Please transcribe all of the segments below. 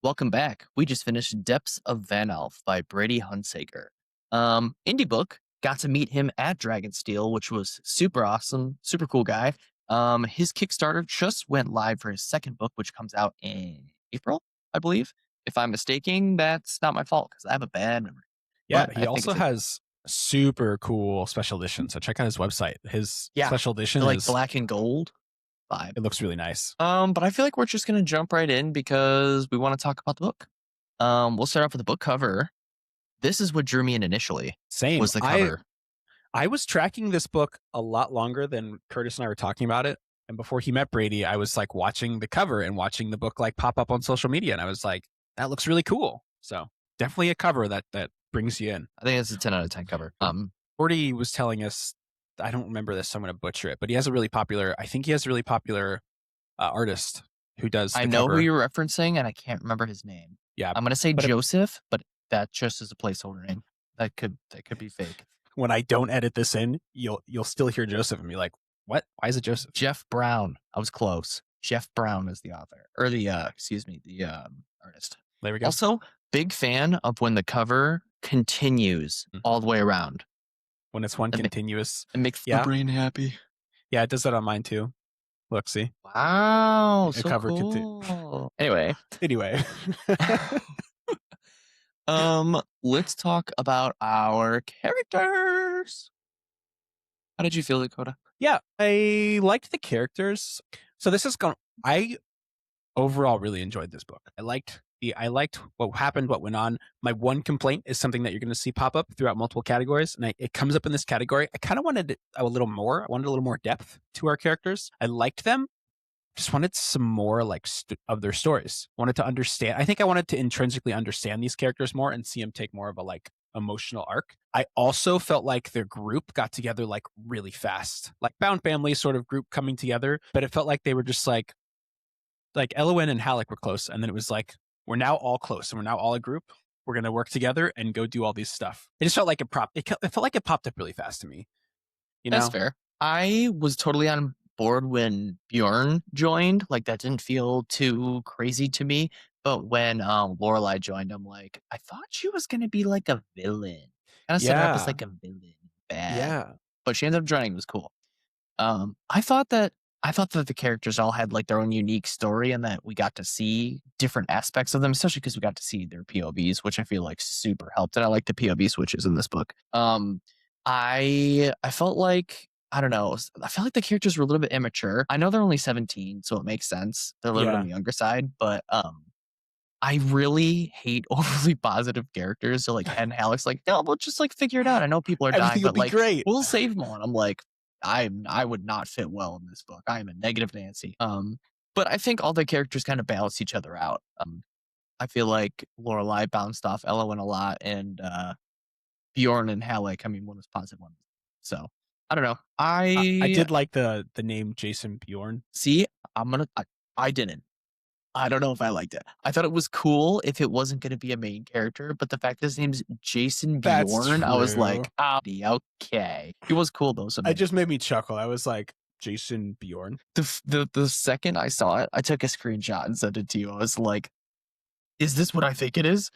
Welcome back. We just finished Depths of Vanalf by Brady Hunsaker. Indie book. Got to meet him at Dragonsteel, which was super awesome, super cool guy. His Kickstarter just went live for his second book, which comes out in April, I believe. If I'm mistaken, that's not my fault because I have a bad memory. Yeah, But he I think also it's April. has super cool special edition. So check out his website. His Yeah, special edition like is black and gold vibe. it looks really nice. But I feel like we're just gonna jump right in because we want to talk about the book. We'll start off with the book cover. This is what drew me in initially Same. was the I cover. I was tracking this book a lot longer than Curtis and I were talking about it. And before he met Brady, I was like watching the cover and watching the book like pop up on social media, and I was like, that looks really cool. So definitely a cover that brings you in. I think it's a 10 out of 10 cover. Brady was telling us, I don't remember this, so I'm going to butcher it, but he has a really popular. I think he has a really popular artist who does I the know who cover. you're referencing, and I can't remember his name. Yeah, I'm gonna say but Joseph, but that just is a placeholder name. That could be fake. when I don't edit this in, you'll still hear Joseph and be like, "What? Why is it Joseph?" Jeff Brown. I was close. Jeff Brown is the author, or the artist. There we go. Also, big fan of when the cover continues all the way around. When it's one It ma- continuous, It makes Yeah. the brain happy. yeah, it does that on mine too. Look, see, Wow, the so cover cool. Anyway, Anyway, let's talk about our characters. How did you feel, Dakota? yeah, I liked the characters. So this is going. I overall really enjoyed this book. I liked what happened, what went on. My one complaint is something that you're going to see pop up throughout multiple categories, and it comes up in this category. I kind of wanted a little more. I wanted a little more depth to our characters. I liked them. Just wanted some more of their stories. Wanted to understand. I think I wanted to intrinsically understand these characters more and see them take more of a emotional arc. I also felt like their group got together like really fast, like Bound Family sort of group coming together, but it felt like they were just like Elowen and Halleck were close, and then it was like, we're now all close, and we're now all a group. We're gonna work together and go do all these stuff. It just felt like it felt like it popped up really fast to me. That's fair. I was totally on board when Bjorn joined. Like that didn't feel too crazy to me. But when Lorelai joined, I'm like, I thought she was gonna be like a villain. Kind of set her up as Yeah, like a villain, bad. yeah, But she ended up joining. It was cool. I thought that the characters all had like their own unique story and that we got to see different aspects of them, especially because we got to see their POVs, which I feel like super helped. And I like the POV switches in this book. I felt like I don't know. I felt like the characters were a little bit immature. I know they're only 17, so it makes sense. They're a little bit on the younger side, but I really hate overly positive characters. So like Hen Halleck's like, no, we'll just like figure it out. I know people are dying, everything will but be like great. we'll save them all. And I'm like, I would not fit well in this book. I am a negative Nancy. But I think all the characters kind of balance each other out. I feel like Lorelai bounced off Elowen a lot, and Bjorn and Halleck, I mean, one was positive one. So I don't know. I did like the name Jason Bjorn. See, I didn't. I don't know if I liked it. I thought it was cool if it wasn't going to be a main character, but the fact that his name's Jason That's Bjorn, I was true. like, okay. He was cool though. So It just made me chuckle. I was like, Jason Bjorn. the second I saw it, I took a screenshot and sent it to you. I was like, is this what I think it is?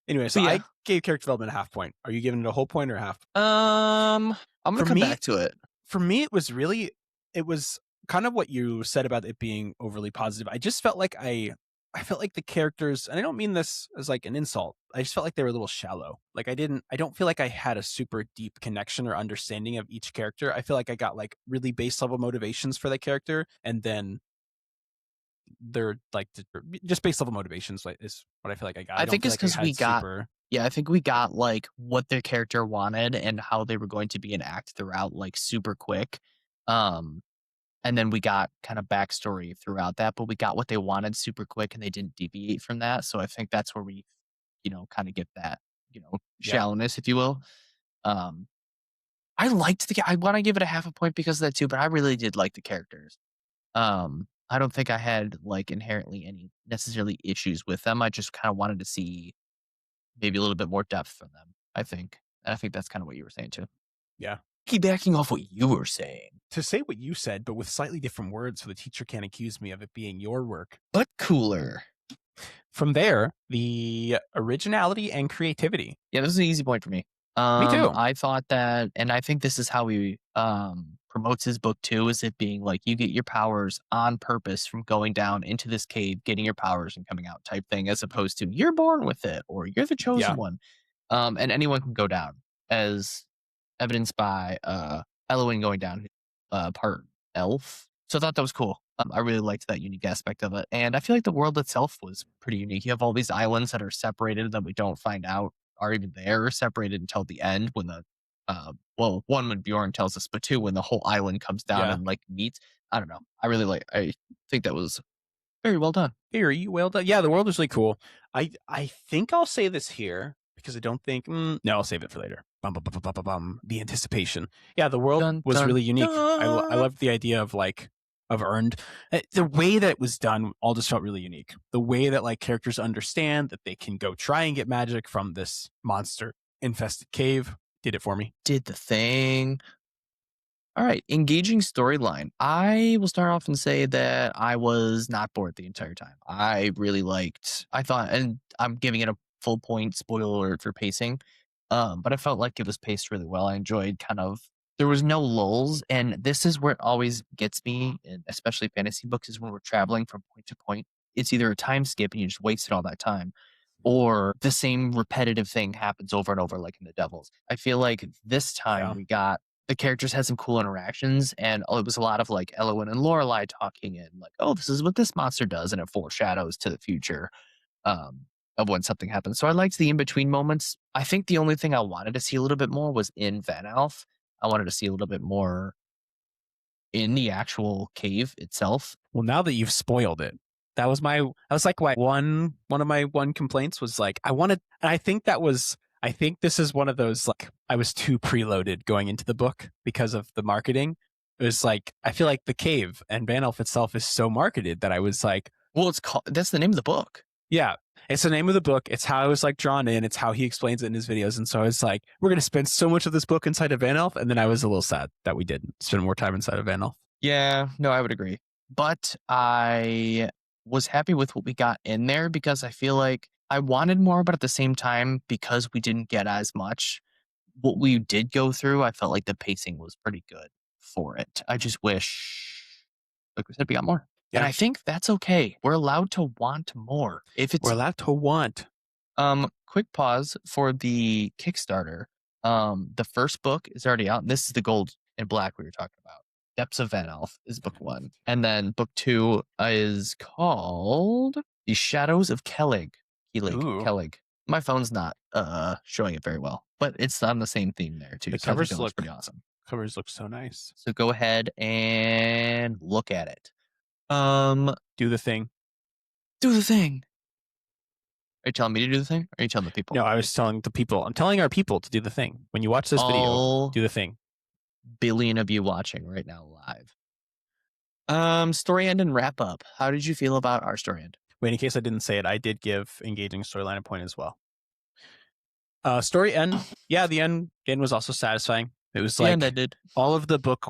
Anyway, so yeah. I gave character development a half point. Are you giving it a whole point or a half? I'm gonna come back to it. For me, it was kind of what you said about it being overly positive. I just felt like I felt like the characters, and I don't mean this as like an insult. I just felt like they were a little shallow. Like I don't feel like I had a super deep connection or understanding of each character. I feel like I got like really base level motivations for the character, and then they're like just base level motivations is what I feel like I got. I think it's because we got super... yeah, I think we got like what their character wanted and how they were going to be an act throughout, like super quick. And then we got kind of backstory throughout that, but we got what they wanted super quick and they didn't deviate from that. So I think that's where we, kind of get that, shallowness, if you will. I liked I want to give it a half a point because of that too, but I really did like the characters. I don't think I had like inherently any necessarily issues with them. I just kind of wanted to see maybe a little bit more depth from them, I think. And I think that's kind of what you were saying too. Yeah. Keep backing off what you were saying. To say what you said, but with slightly different words so the teacher can't accuse me of it being your work. But cooler. From there, the originality and creativity. Yeah, this is an easy point for me. Me too. I thought that, and I think this is how he promotes his book too, is it being like you get your powers on purpose from going down into this cave, getting your powers and coming out type thing, as opposed to you're born with it or you're the chosen Yeah. one. And anyone can go down, as evidenced by Elowen going down part elf. So I thought that was cool. I really liked that unique aspect of it. And I feel like the world itself was pretty unique. You have all these islands that are separated that we don't find out are even there, separated until the end when the well, one when Bjorn tells us, but two when the whole island comes down Yeah. and like meets. I don't know. I think that was very well done. Very well done. Yeah, the world was really cool. I think I'll say this here because I don't think. No, I'll save it for later. Bum, bum, bum, bum, bum, bum. The anticipation. Yeah, the world Dun, was dun, really unique. I dun. loved the idea of like of earned. The way that it was done all just felt really unique. The way that like characters understand that they can go try and get magic from this monster infested cave did it for me. Did the thing. All right, engaging storyline. I will start off and say that I was not bored the entire time. I really liked. I thought, and I'm giving it a full point spoiler alert for pacing, but I felt like it was paced really well. I enjoyed kind of. There was no lulls, and this is where it always gets me, and especially fantasy books, is when we're traveling from point to point. It's either a time skip and you just wasted all that time, or the same repetitive thing happens over and over, like in the Devils. I feel like this time Yeah. we got the characters had some cool interactions, and it was a lot of like Elowen and Lorelai talking, and like, oh, this is what this monster does, and it foreshadows to the future um, of when something happens. So I liked the in between moments. I think the only thing I wanted to see a little bit more was in Vanalf. I wanted to see a little bit more in the actual cave itself. Well, now that you've spoiled it, that was like my one of my one complaints was like I wanted, and I think this is one of those like I was too preloaded going into the book because of the marketing. It was like I feel like the cave and Banelf itself is so marketed that I was like, Well, it's called that's the name of the book. yeah, it's the name of the book. It's how I was like drawn in. It's how he explains it in his videos. And so I was like, we're gonna spend so much of this book inside of Vanelf, and then I was a little sad that we didn't spend more time inside of Vanelf. Yeah, no, I would agree. But I was happy with what we got in there because I feel like I wanted more, but at the same time, because we didn't get as much, what we did go through, I felt like the pacing was pretty good for it. I just wish, like we said, we got more. And Yeah. I think that's okay. We're allowed to want more. If it's We're allowed to want. quick pause for the Kickstarter. The first book is already out. And this is the gold and black we were talking about. Depths of Vanalf is book one. And then book two is called The Shadows of Kellogg. Ooh. Kellogg. My phone's not showing it very well, but it's on the same theme there too. The So I think covers that looks look pretty awesome. covers look so nice. So go ahead and look at it. Do the thing. Do the thing. Are you telling me to do the thing? Or are you telling the people? No, I was telling the people. I'm telling our people to do the thing. When you watch this video, All do the thing. billion of you watching right now live. Story end and wrap up. How did you feel about our story end? Wait, in case I didn't say it, I did give engaging storyline a point as well. Story end. Yeah, the end was also satisfying. It was like that did. all of the book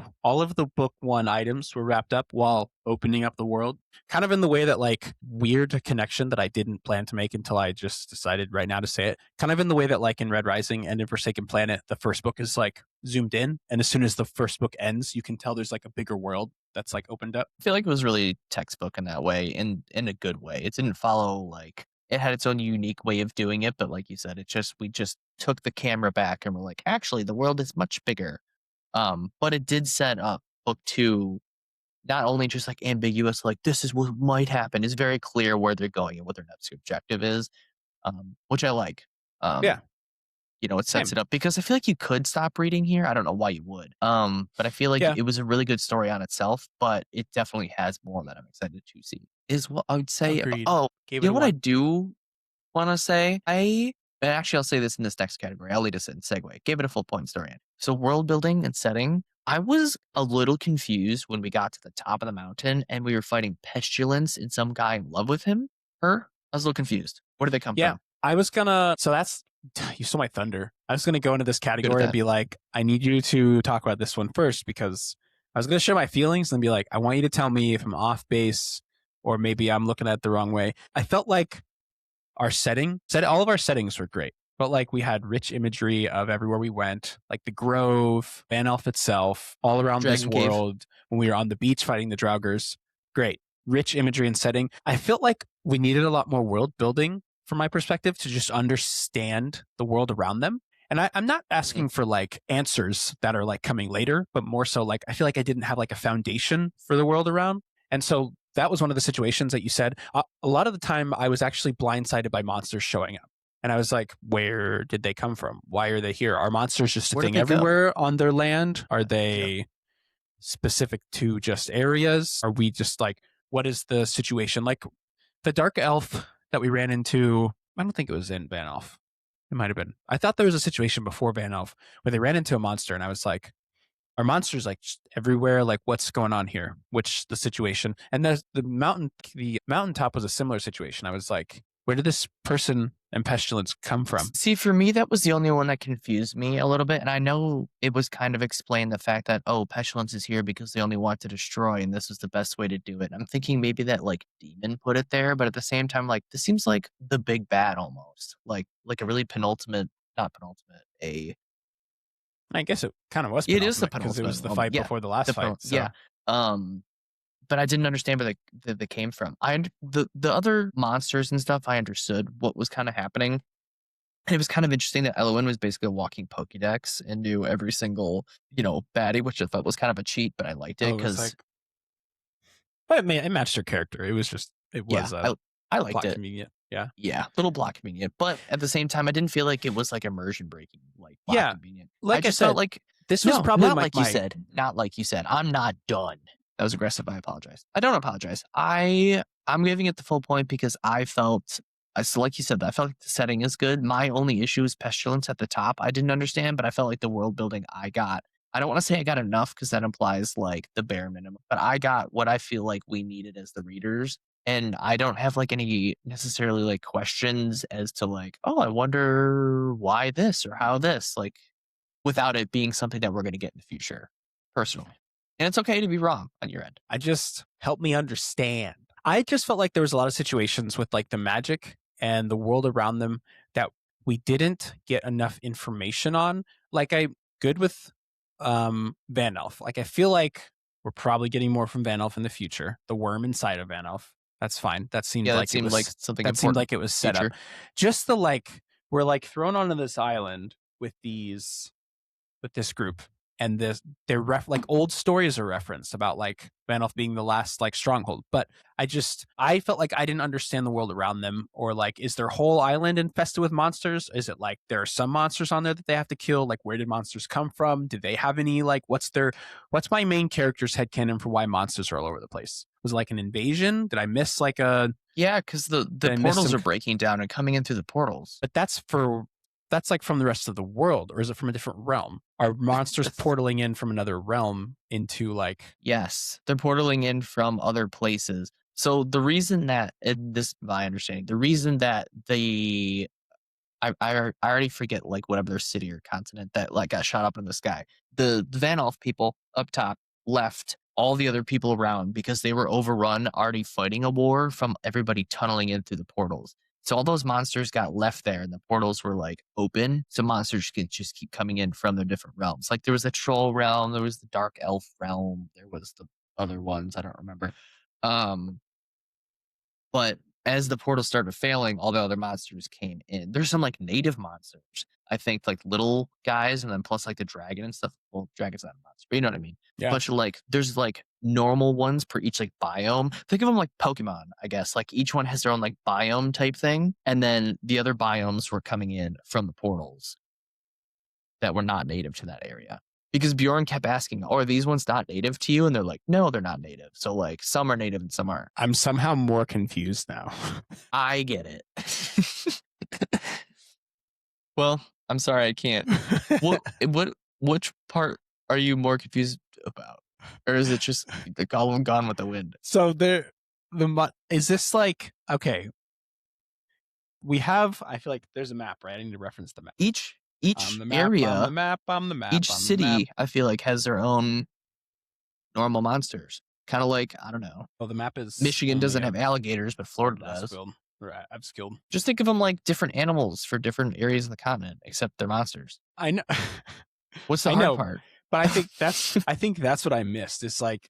one items were wrapped up while opening up the world, kind of in the way that like weird connection that I didn't plan to make until I just decided right now to say it. Kind of in the way that like in Red Rising and in Forsaken Planet, the first book is like zoomed in, and as soon as the first book ends, you can tell there's like a bigger world that's like opened up. I feel like it was really textbook in that way, in a good way. It didn't follow like it had its own unique way of doing it, but like you said, we just took the camera back and we're like, actually, the world is much bigger. But it did set up book two, not only just like ambiguous, like this is what might happen. It's very clear where they're going and what their next objective is, which I like. Yeah. It sets Same. it up because I feel like you could stop reading here. I don't know why you would. But I feel like Yeah. it was a really good story on itself, but it definitely has more that I'm excited to see. Is what I would say. Agreed. Oh, Gave you it know a what I one. do want to say? And actually, I'll say this in this next category. I'll lead us in segue. Gave it a full point story. So world building and setting. I was a little confused when we got to the top of the mountain and we were fighting pestilence and some guy in love with him. Her. I was a little confused. Where did they come Yeah. from? I was gonna. So that's you stole my thunder. I was gonna go into this category and that. be like, I need you to talk about this one first because I was gonna share my feelings and be like, I want you to tell me if I'm off base or maybe I'm looking at it the wrong way. I felt like our all of our settings were great. But like we had rich imagery of everywhere we went, like the Grove, Vanelf itself, all around this Dragon Cave. world. When we were on the beach fighting the Draugrs, great, rich imagery and setting. I felt like we needed a lot more world building from my perspective to just understand the world around them. And I'm not Mhm. asking for like answers that are like coming later, but more so like I feel like I didn't have like a foundation for the world around. And so that was one of the situations that you said. A lot of the time, I was actually blindsided by monsters showing up. And I was like, where did they come from? Why are they here? Are monsters just a Where did thing they go? everywhere on their land? Are Yep. they specific to just areas? Are we just like, what is the situation? Like the dark elf that we ran into, I don't think it was in Vanelf. It might have been. I thought there was a situation before Vanelf where they ran into a monster, and I was like, are monsters like just everywhere? Like, what's going on here? Which the situation? And the mountaintop was a similar situation. I was like, where did this person and pestilence come from? See, for me, that was the only one that confused me a little bit. And I know it was kind of explained the fact that, oh, Pestilence is here because they only want to destroy, and this was the best way to do it. And I'm thinking maybe that like demon put it there, but at the same time, like this seems like the big bad almost. Like a really penultimate, not penultimate, a I guess it kind of was it is the penultimate because it penultimate was the moment. fight Yeah. before the last fight. So Yeah. Um but I didn't understand where they came from. The other monsters and stuff I understood what was kind of happening. And it was kind of interesting that Elowen was basically a walking Pokédex and knew every single, baddie, which I thought was kind of a cheat, but I liked it oh, it was because, like, but it matched her character. It yeah, was I liked plot it. convenient. Yeah, Yeah, little block convenient, but at the same time, I didn't feel like it was like immersion breaking, like block yeah. convenient. I Like I just felt said, like this was no, probably not like like you my said, not like you said. I'm not done. That was aggressive. I apologize. I don't apologize. I'm giving it the full point because I felt, so like you said, I felt like the setting is good. My only issue is pestilence at the top. I didn't understand, but I felt like the world building I got. I don't want to say I got enough because that implies like the bare minimum, but I got what I feel like we needed as the readers, and I don't have like any necessarily like questions as to like, oh, I wonder why this or how this, like without it being something that we're going to get in the future, personally. And it's okay to be wrong on your end. I just help me understand. I just felt like there was a lot of situations with like the magic and the world around them that we didn't get enough information on. Like I good with Vanelf. Like I feel like we're probably getting more from Vanelf in the future. The worm inside of Vanelf. That's fine. Yeah, that seemed like something important it was in the set up. future. Just the like we're like thrown onto this island with this group, and like old stories are referenced about like Vanelf being the last like stronghold. But I felt like I didn't understand the world around them, or like is their whole island infested with monsters? Is it like there are some monsters on there that they have to kill? Like where did monsters come from? Do they have any like what's my main character's headcanon for why monsters are all over the place? Was it like an invasion? Did I miss like a Yeah, because the did I miss portals some are breaking down and coming in through the portals. but that's like from the rest of the world, or is it from a different realm? Are monsters That's- portaling in from another realm into like yes, they're portaling in from other places. So the reason that, and this is my understanding, the reason that I already forget like whatever their city or continent that like got shot up in the sky. The Vanalf people up top left all the other people around because they were overrun, already fighting a war from everybody tunneling in through the portals. So all those monsters got left there, and the portals were like open, so monsters could just keep coming in from their different realms. Like there was the troll realm, there was the dark elf realm, there was the other ones I don't remember. Um, but as the portal started failing, all the other monsters came in. There's some like native monsters. I think like little guys, and then plus like the dragon and stuff. Well, dragon's not a monster, but you know what I mean. yeah. Bunch of like there's like normal ones per each like biome. Think of them like Pokemon, I guess. Like each one has their own like biome type thing, and then the other biomes were coming in from the portals that were not native to that area. Because Bjorn kept asking, "Oh, are these ones not native to you?" And they're like, "No, they're not native." So like some are native and some aren't. I'm somehow more confused now. I get it. Well, I'm sorry, I can't. Which part are you more confused about? Or is it just the Gollum gone with the wind? So is this like okay? I feel like there's a map, right? I need to reference the map. Each On the map, on the area, map, on the map, each on the map. city, I feel like has their own normal monsters. Kind of like, I don't know. Oh, the map is Michigan only doesn't a have alligators, but Florida last does. build. Right, I'm skilled. Just think of them like different animals for different areas of the continent, except they're monsters. I know. What's the I hard know, part? but I think that's what I missed. It's like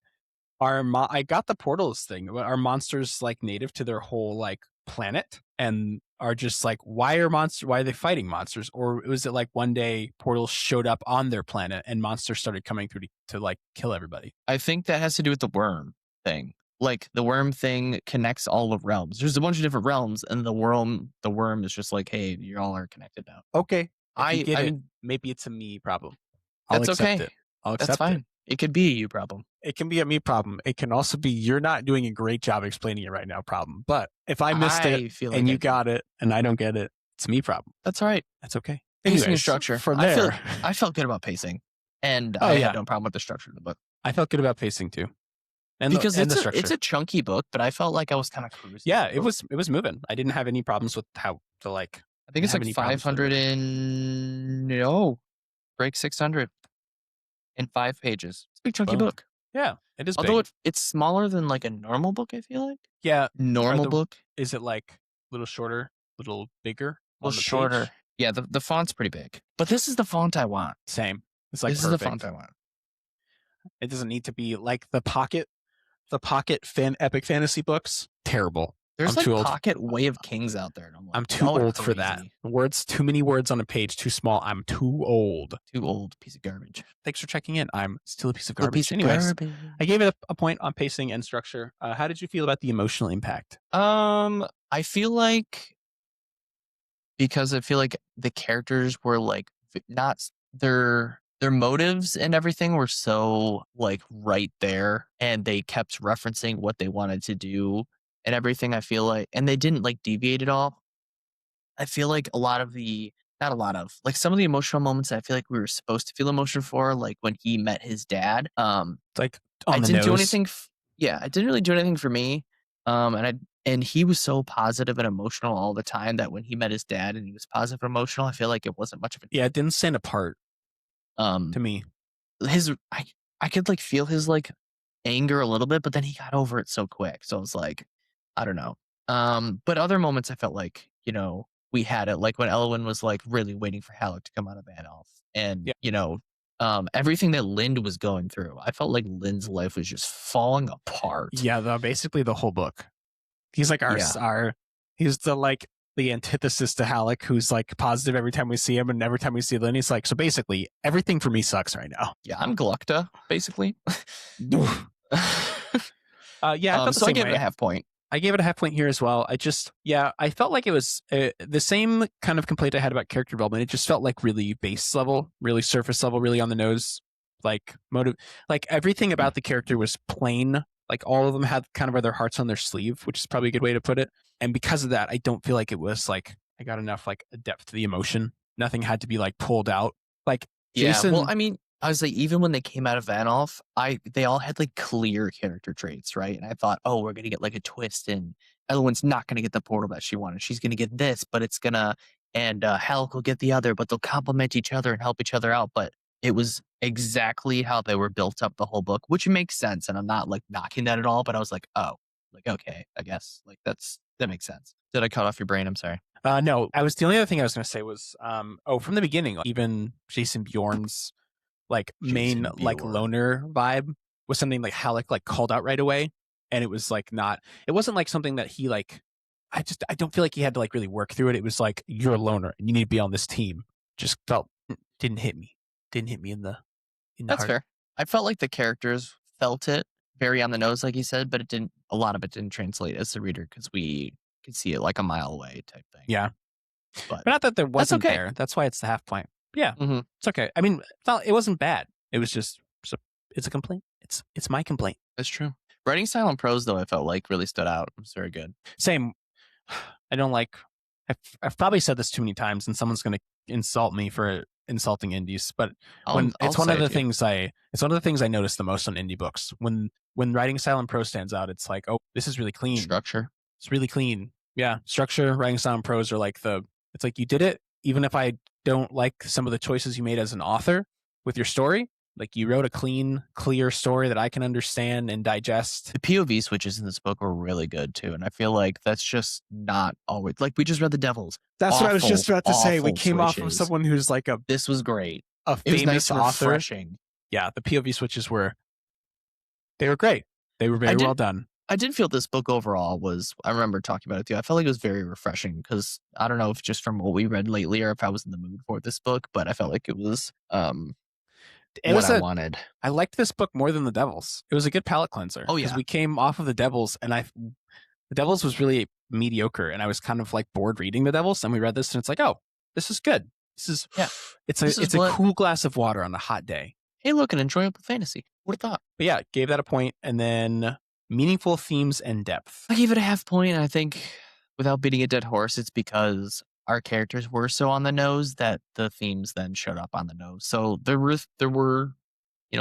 I got the portals thing. But are monsters like native to their whole like planet and are just like why are they fighting monsters? Or was it like one day portals showed up on their planet and monsters started coming through to like kill everybody? I think that has to do with the worm thing. Like the worm thing connects all of realms. There's a bunch of different realms, and the worm is just like, hey, you all are connected now. Okay, if you I get I it, mean, maybe it's a me problem. I'll that's accept okay. it. I'll That's accept it. fine. It could be a you problem. It can be a me problem. It can also be you're not doing a great job explaining it right now problem. But if I missed it I feel like and I you did. got it and I don't get it, it's a me problem. That's all right. That's okay. Pacing and Anyways, structure. from I feel there, I felt good about pacing, and oh I had yeah, no problem with the structure of the book I felt good about pacing too, and because the it's structure. a chunky book, but I felt like I was kind of cruising. Yeah, through. it was moving. I didn't have any problems with how to like. I I think didn't it's have like any problems with 500 it. and no break 600 in 5 pages. It's a big chunky Boom. book. Yeah, it is Although big. it's smaller than like a normal book, I feel like. Yeah, Normal book, is it like a little shorter, a little bigger a on little the shorter. page? Yeah, the font's pretty big. But this is the font I want. Same. It's like This is the font perfect. I want. It doesn't need to be like the pocket epic fantasy books. Terrible. There's I'm like too old. Pocket Way of Kings out there, and I'm like, I'm too y'all are old for that. crazy. Words, too many words on a page, too small. I'm too old. Too old, piece of garbage. Thanks for checking in. I'm still a piece of Little garbage. piece of Anyways, garbage. I gave it a point on pacing and structure. How did you feel about the emotional impact? I feel like because I feel like the characters were like not their motives and everything were so like right there, and they kept referencing what they wanted to do and everything. I feel like, and they didn't like deviate at all. I feel like a lot of the not a lot of like some of the emotional moments I feel like we were supposed to feel emotion for, like when he met his dad. It's like I on the didn't do nose. anything. Yeah, I didn't really do anything for me. And he was so positive and emotional all the time that when he met his dad and he was positive and emotional, I feel like it wasn't much of Yeah, it didn't stand apart um to me. his I could like feel his like anger a little bit, but then he got over it so quick. So I was like, I don't know. But other moments I felt like, we had it like when Elwyn was like really waiting for Halleck to come out of Vanalf. And, Yeah. everything that Lind was going through. I felt like Lynn's life was just falling apart. Yeah, basically the whole book. He's like he's the antithesis to Halleck, who's like positive every time we see him, and every time we see Lynn, he's like, so basically everything for me sucks right now. Yeah, I'm Gluckta, basically. Yeah, I felt the so I same gave way. it a half point. I gave it a half point here as well. I felt like it was the same kind of complaint I had about character development. It just felt like really base level, really surface level, really on the nose. Like motive, like everything about the character was plain. Like all of them had kind of their hearts on their sleeve, which is probably a good way to put it. And because of that, I don't feel like it was like I got enough like depth to the emotion. Nothing had to be like pulled out. Like Jason. Yeah, well, I mean, I was like, even when they came out of Vanolf, they all had like clear character traits, right? And I thought, oh, we're gonna get like a twist, and Elwyn's not gonna get the portal that she wanted. She's gonna get this, but it's gonna, and Halleck will get the other, but they'll complement each other and help each other out. But it was exactly how they were built up the whole book, which makes sense, and I'm not like knocking that at all. But I was like, oh, like okay, I guess like that makes sense. Did I cut off your brain? I'm sorry. No, the only other thing I was going to say was, from the beginning, even Jason Bjorn's like main Jason like Bjorn. loner vibe was something like Halleck like called out right away, and it was like it wasn't like something that he like. I don't feel like he had to like really work through it. It was like you're a loner and you need to be on this team. Just didn't hit me in the That's heart. fair. I felt like the characters felt it very on the nose, like you said, but a lot of it didn't translate as the reader because we could see it like a mile away type thing. Yeah. But not that there wasn't okay. there. That's why it's the half point. Yeah. Mhm. It's okay. I mean, it wasn't bad. It was just, it's a complaint. It's my complaint. That's true. Writing style and prose, though, I felt like really stood out. It was very good. Same. I don't like, I've probably said this too many times and someone's going to insult me for insulting indies, but it's one of the things I notice the most on indie books. When writing style and prose stands out, it's like, oh, this is really clean. Structure. It's really clean. Yeah. Structure, writing style and prose are like it's like you did it, even if I don't like some of the choices you made as an author with your story, Like you wrote a clean, clear story that I can understand and digest. The POV switches in this book were really good too, and I feel like that's just not always like we just read The Devils. That's what I was just about to say. We Awful came off of switches. someone who's like This was great. a It was famous nice and author. refreshing. Yeah, the POV switches were great. They were very well done. I did feel this book overall was, I remember talking about it too. I felt like it was very refreshing because I don't know if just from what we read lately or if I was in the mood for this book, but I felt like it was what I wanted. I liked this book more than The Devils. It was a good palate cleanser. Oh, yeah. Because we came off of The Devils and The Devils was really mediocre and I was kind of like bored reading The Devils, and we read this and it's like, oh, this is good. This is it's a cool glass of water on a hot day. Hey, look, an enjoyable fantasy. What a thought. But yeah, gave that a point. And then meaningful themes and depth. I gave it a half point. I think without beating a dead horse, it's because our characters were so on the nose that the themes then showed up on the nose. So there were,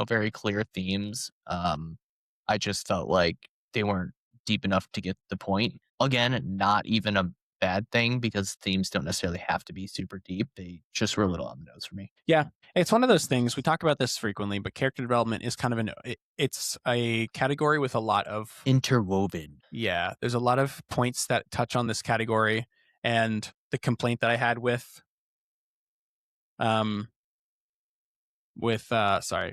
very clear themes. I just felt like they weren't deep enough to get the point. Again, not even a bad thing because themes don't necessarily have to be super deep. They just were a little on the nose for me. Yeah, it's one of those things. We talk about this frequently, but character development is kind of it's a category with a lot of interwoven. Yeah, there's a lot of points that touch on this category, and the complaint that I had with sorry,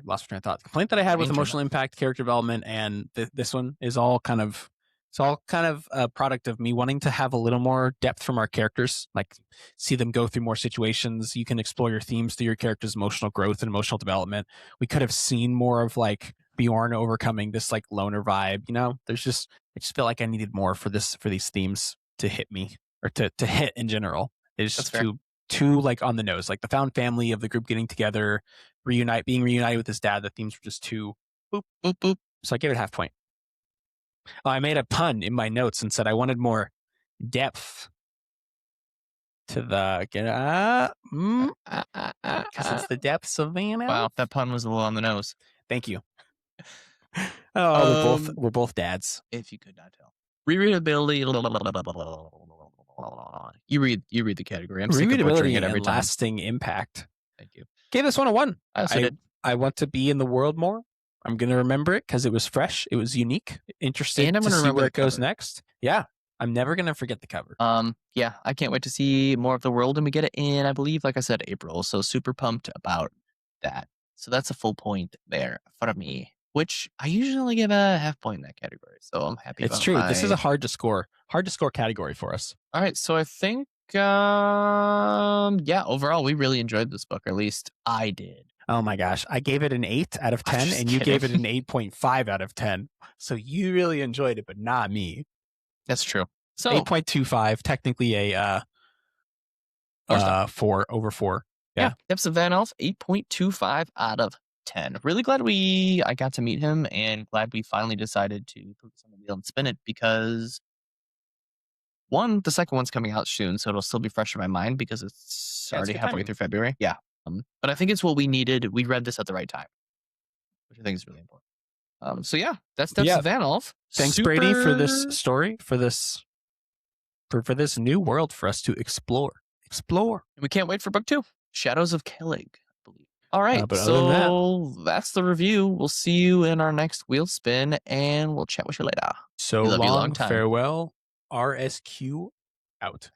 lost my train of thought. The complaint that I had with emotional impact, character development, and this one is all kind of a product of me wanting to have a little more depth from our characters, like see them go through more situations. You can explore your themes through your character's emotional growth and emotional development. We could have seen more of like Bjorn overcoming this like loner vibe. I just feel like I needed more for these themes to hit me, or to hit in general. It's just too like on the nose, like the found family of the group getting together, being reunited with his dad. The themes were just too boop, boop, boop. So I gave it a half point. I made a pun in my notes and said I wanted more depth to the because it's the depths of Vanalf. Wow, that pun was a little on the nose. Thank you. Oh, we're both dads. If you could not tell. Rereadability. You read the category. I'm sick of butchering it every time. Lasting impact. Thank you. Gave this one a 1. I also did. I want to be in the world more. I'm going to remember it because it was fresh. It was unique. Interesting to see where it goes next. Yeah. I'm never going to forget the cover. Yeah, I can't wait to see more of the world. And we get it in, I believe, like I said, April. So super pumped about that. So that's a full point there for me, which I usually only give a half point in that category. So I'm happy it's true. This is a hard to score category for us. All right. So I think, overall, we really enjoyed this book, or at least I did. Oh my gosh. I gave it an 8 out of 10 and you gave it an 8.5 out of 10. So you really enjoyed it, but not me. That's true. So 8.25, technically a 4 over 4. Yeah. Depths of Vanalf, 8.25 out of 10. Really glad I got to meet him, and glad we finally decided to put this on the wheel and spin it, because one, the second one's coming out soon, so it'll still be fresh in my mind because it's already halfway through February. Yeah. But I think it's what we needed. We read this at the right time, which I think is really important. So yeah, that's Depths of Vanalf. Thanks, Brady, for this story, for this new world for us to explore. We can't wait for book 2, Shadows of Kellogg, I believe. All right, but so that's the review. We'll see you in our next wheel spin, and we'll chat with you later. So long, farewell. RSQ out.